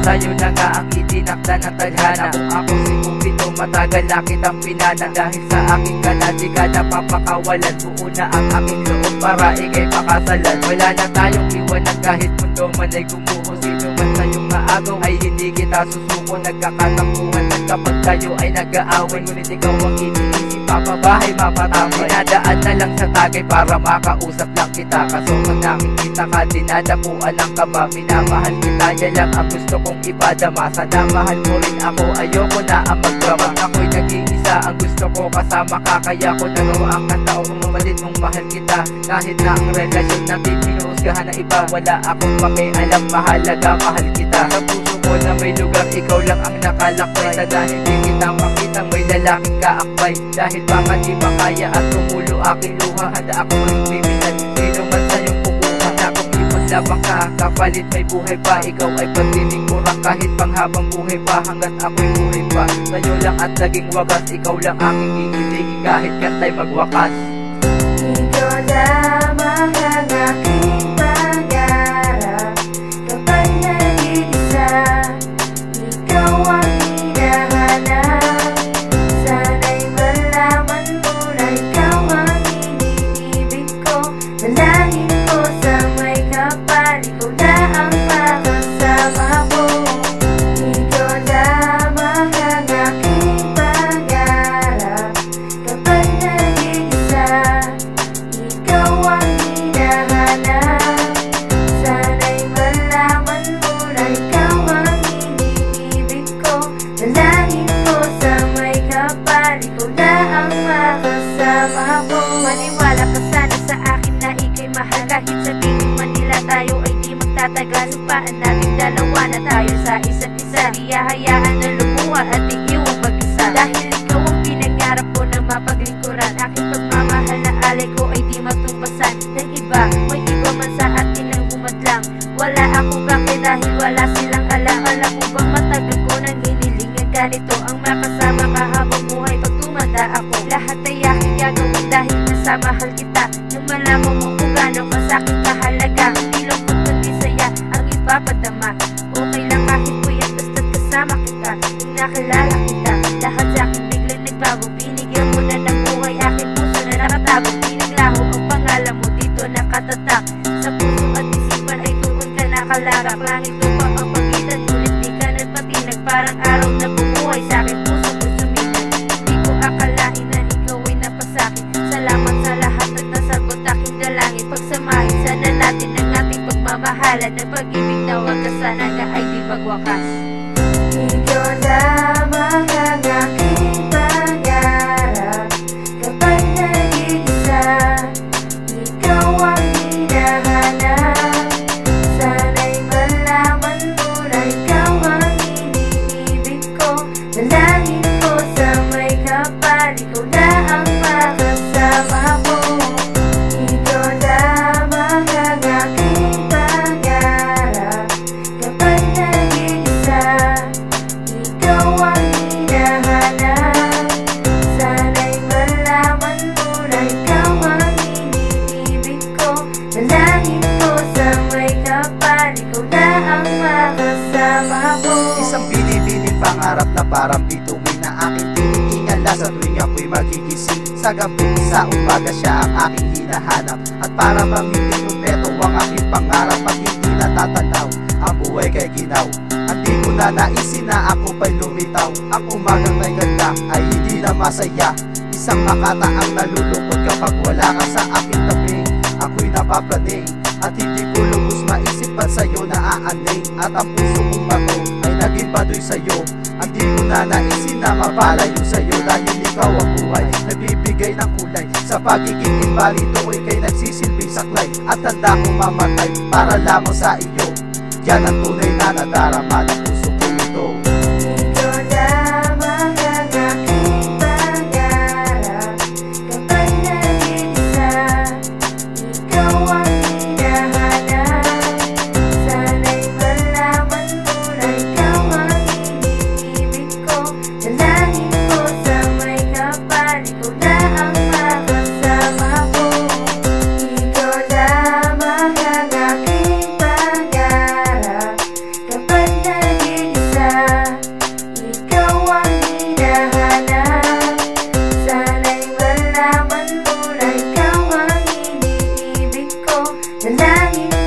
Sa'yo na nga ang itinakda ng tadhana. Kung ako si Cupido, matagal na kitang pinana. Dahil sa akin ka na di ka napapakawalan. Buo na ang aking loob para ikay pakasalan. Wala na tayong iwanan kahit mundo man ay gumuho. Sino man sa'yong maagaw ay hindi kita susuko. Nagkakatampuhan at kapag tayo ay nag-aaway, ngunit ikaw ang iniisip, papabahay mapataway. Dinadaan na lang sa tagay para makausap lang kita. Kaso pag nakikita ka, dinadapuan ang kaba. Minamahal kita, yan lang ang gusto kong ipadama. Sana mahal mo rin ako, ayoko na ang magdrama. Ako'y nag-iisa, ang gusto ko kasama ka. Kaya ko nagawa ang kataong mamalit mong mahal kita. Kahit na ang relasyon natin hinuhusgahan na iba, wala akong pakialam, mahalaga mahal kita. Sa puso ko na may lugar, ikaw lang ang nakalakbay. Sa dahil di kita makitang may lalaking kaakbay. Dahil baka di makaya at tumulo aking luha, handa ako magbibilan. Sino man sa'yong pupuha na kung ipaglaban ka, kapalit may buhay pa. Ikaw ay pagdinigurang kahit panghabang buhay pa, hanggat ako'y buhay pa. Sa'yo lang at naging wagas, ikaw lang aking iilig kahit kantay magwakas. Ikaw lamang ang aking pangarap kapag nag-iisa. Ikaw ang hinahanap. Sana'y malaman mo na ikaw ang iniibig ko. Dalangin ko sa may kapal, ikaw na ang makasama ko. Ikaw lamang ang aking pangarap kapag nag-iisa. Ikaw ang hinahanap. Sana'y malaman mo na ikaw ang iniibig ko. Dalangin ko sa may kapal, ikaw na ang makasama ko. Maniwala ka sana sa akin na ika'y mahal. Kahit sabihin man nila tayo ay di magtatagal, supaan natin dalawa na tayo sa isa't isa. Di hahayaan na lumuha at iiwang mag-isa. Dahil ikaw ang pinangarap ko na mapaglingkuran. Aking pagmamahal na alay ko ay di magtumbasan ng iba. May iba man sa atin ang humadlang. Wala akong gangke dahil wala silang alam. Alam mo bang matagal ko nang hinilingan ganito, ang makasama ka habang buhay pag tumanda ako. Lahat ay aking gagawin dahil nasa mahal kita. Nung malaman mo kung gano'n ka sa'kin kahalaga, hindi lungkot kundi saya ang ipapadama. Okay lang kahit puyat basta't kasama kita. Nung nakilala kita, lahat sa'kin biglang nagbago. Binigyan mo na ng buhay aking puso na nakatago. Pinaglaho ang pangalan mo dito nakatatak. Sa puso at isipan ay tuon ka nakalagak. Langit lupa ang pagitan, ngunit di ka nagpatinag. Parang araw na bumuhay sa'kin, puso ko sumikat. Di ko akalain na ikaw ay napasakin. Salamat sa lahat at nasagot aking dalangin. Pagsamahin sana natin ang ating pagmamahalan. Ng pag-ibig na wagas sana nga ay di magwakas. Ikaw lamang ang aking pangarap kapag nag-iisa. Ikaw ang hinahanap. Sana'y malaman mo na ikaw ang iniibig ko. Dalangin ko sa may kapal, ikaw na ang makasama ko. Ikaw lamang ang aking pangarap kapag nag-iisa. Ikaw ang hinahanap. Sana'y malaman mo na ikaw ang iniibig ko. Dalangin ko sa may kapal, ikaw na ang makasama ko. Isang binibining pangarap na parang bituin na aking tinitingala sa tuwing ako'y magigising. Sa gabi, sa umaga siya ang aking hinahanap. At para mamili kumpleto ang aking pangarap, pag hindi natatanaw ang buhay kay ginaw. At di ko na naisin na ako pa'y lumitaw. Ang umagang may ganda ay hindi na masaya. Isang makataang nalulungkot kapag wala ka sa aking tabi. Ako'y napapraning at hindi ko lubos maisip at sa'yo naaaning. At ang puso kong bato ay naging baduy sa'yo. At di ko na naisin na mapalayo sa'yo. Dahil ikaw ang buhay, nagbibigay ng kulay. Sa pagiging invalid ko ika'y nagsisilbing saklay. At tanda kong mamatay para lamang sa iyo. Yan ang tunay na nadarama ng puso ko ito. Ikaw lamang ang aking pangarap kapag nag-iisa. Ikaw ang hinahanap. Sana'y malaman mo na ikaw ang iniibig ko. Dalangin ko sa may kapal, ikaw na ang makasama ko. Ikaw lamang ang aking pangarap kapag nag-iisa. langit